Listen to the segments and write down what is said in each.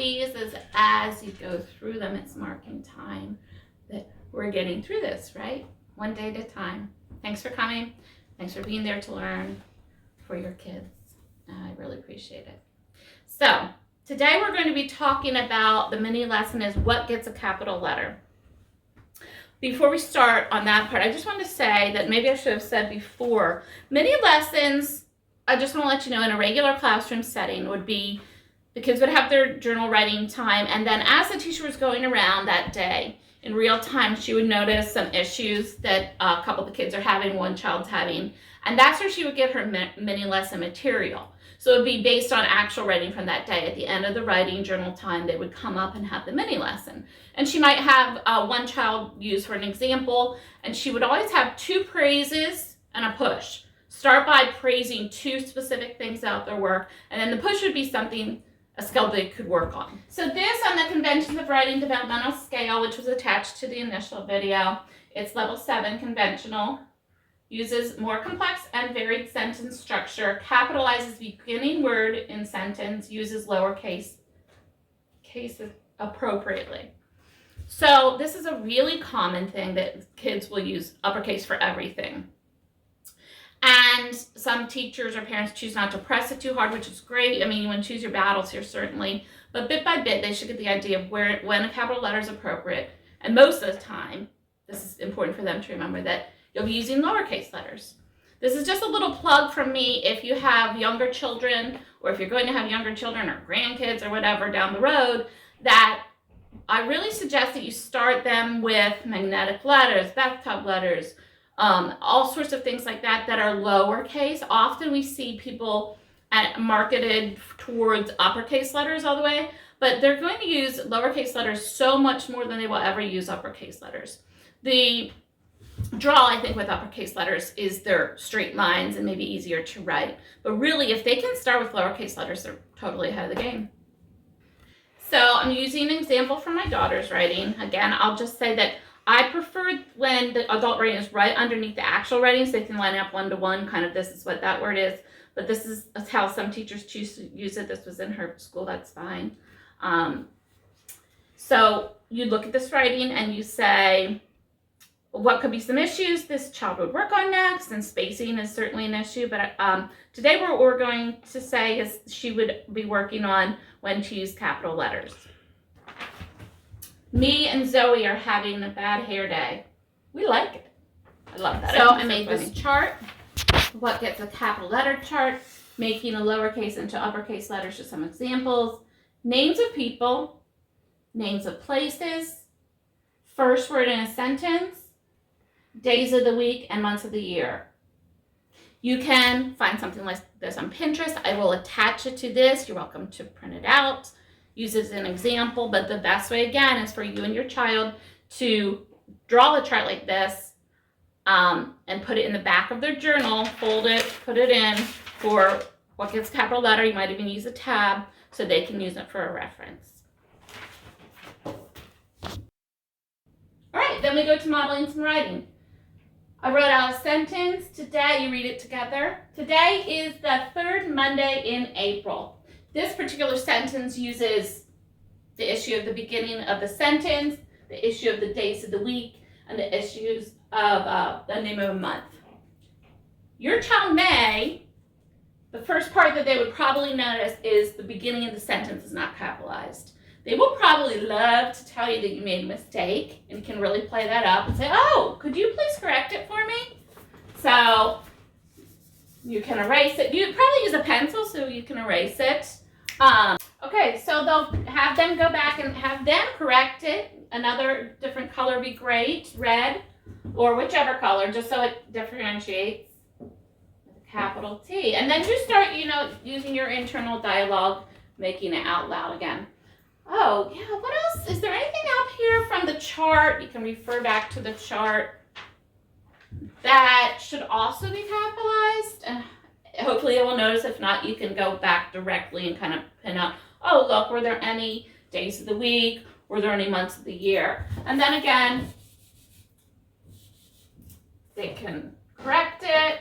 these is as you go through them, it's marking time that we're getting through this, right? One day at a time. Thanks for coming. Thanks for being there to learn for your kids. I really appreciate it. So today we're going to be talking about the mini lesson is what gets a capital letter. Before we start on that part, I just want to say that maybe I should have said before, mini lessons, I just want to let you know, in a regular classroom setting would be the kids would have their journal writing time, and then as the teacher was going around that day in real time, she would notice some issues that a couple of the kids are having, one child's having, and that's where she would get her mini lesson material. So it would be based on actual writing from that day. At the end of the writing journal time, they would come up and have the mini lesson. And she might have one child use for an example, and she would always have 2 praises and a push. Start by praising 2 specific things about their work, and then the push would be something, a skill they could work on. So this on the Conventions of Writing Developmental Scale, which was attached to the initial video, it's level 7 conventional, uses more complex and varied sentence structure, capitalizes beginning word in sentence, uses lowercase cases appropriately. So this is a really common thing that kids will use uppercase for everything. And some teachers or parents choose not to press it too hard, which is great. I mean, you want to choose your battles here, certainly. But bit by bit, they should get the idea of when a capital letter is appropriate. And most of the time, this is important for them to remember, that you'll be using lowercase letters. This is just a little plug from me. If you have younger children, or if you're going to have younger children or grandkids or whatever down the road, that I really suggest that you start them with magnetic letters, bathtub letters, all sorts of things like that that are lowercase. Often we see people marketed towards uppercase letters all the way, but they're going to use lowercase letters so much more than they will ever use uppercase letters. The draw, I think, with uppercase letters is they're straight lines and maybe easier to write. But really, if they can start with lowercase letters, they're totally ahead of the game. So I'm using an example from my daughter's writing. Again, I'll just say that I prefer when the adult writing is right underneath the actual writing, so they can line up 1-to-1, kind of this is what that word is. But this is how some teachers choose to use it. This was in her school, that's fine. So you look at this writing and you say, what could be some issues this child would work on next, and spacing is certainly an issue, but today what we're going to say is she would be working on when to use capital letters. Me and Zoe are having a bad hair day. We like it. I love that. So I made this chart, what gets a capital letter chart, making a lowercase into uppercase letters, just some examples. Names of people, names of places, first word in a sentence, days of the week and months of the year. You can find something like this on Pinterest. I will attach it to this. You're welcome to print it out, use it as an example, but the best way, again, is for you and your child to draw a chart like this and put it in the back of their journal, fold it, put it in for what gets capital letter. You might even use a tab so they can use it for a reference. All right, then we go to modeling some writing. I wrote out a sentence. Today, you read it together. Today is the 3rd Monday in April. This particular sentence uses the issue of the beginning of the sentence, the issue of the days of the week, and the issues of the name of a month. Your child may, the first part that they would probably notice is the beginning of the sentence is not capitalized. They will probably love to tell you that you made a mistake, and you can really play that up and say, oh, could you please correct it for me? So you can erase it. You probably use a pencil so you can erase it. Okay, so they'll have them go back and have them correct it. Another different color would be great, red, or whichever color, just so it differentiates with a capital T. And then you start, using your internal dialogue, making it out loud again. Oh, yeah, what else? Is there anything out here from the chart? You can refer back to the chart that should also be capitalized. And hopefully you will notice. If not, you can go back directly and kind of pin out, oh, look, were there any days of the week? Were there any months of the year? And then again, they can correct it.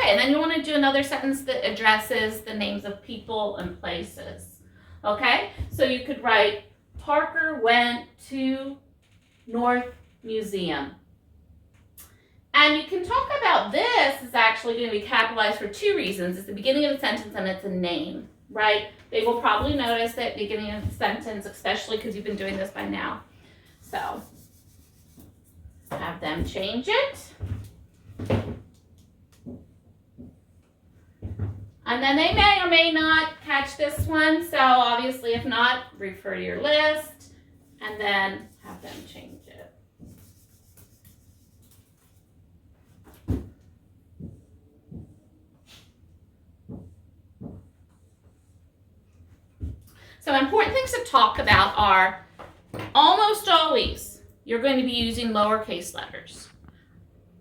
Okay, and then you want to do another sentence that addresses the names of people and places. Okay, so you could write, Parker went to North Museum. And you can talk about this is actually going to be capitalized for two reasons. It's the beginning of the sentence and it's a name, right? They will probably notice that beginning of the sentence, especially because you've been doing this by now. So have them change it. And then they may or may not catch this one. So obviously, if not, refer to your list and then have them change it. So important things to talk about are almost always you're going to be using lowercase letters.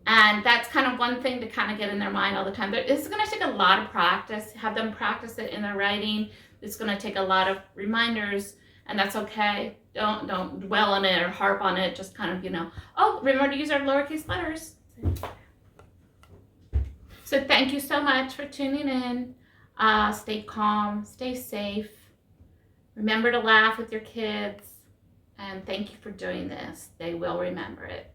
And that's kind of one thing to kind of get in their mind all the time. This is going to take a lot of practice. Have them practice it in their writing. It's going to take a lot of reminders, and that's okay. Don't dwell on it or harp on it. Just kind of, oh, remember to use our lowercase letters. So thank you so much for tuning in. Stay calm, stay safe. Remember to laugh with your kids, and thank you for doing this. They will remember it.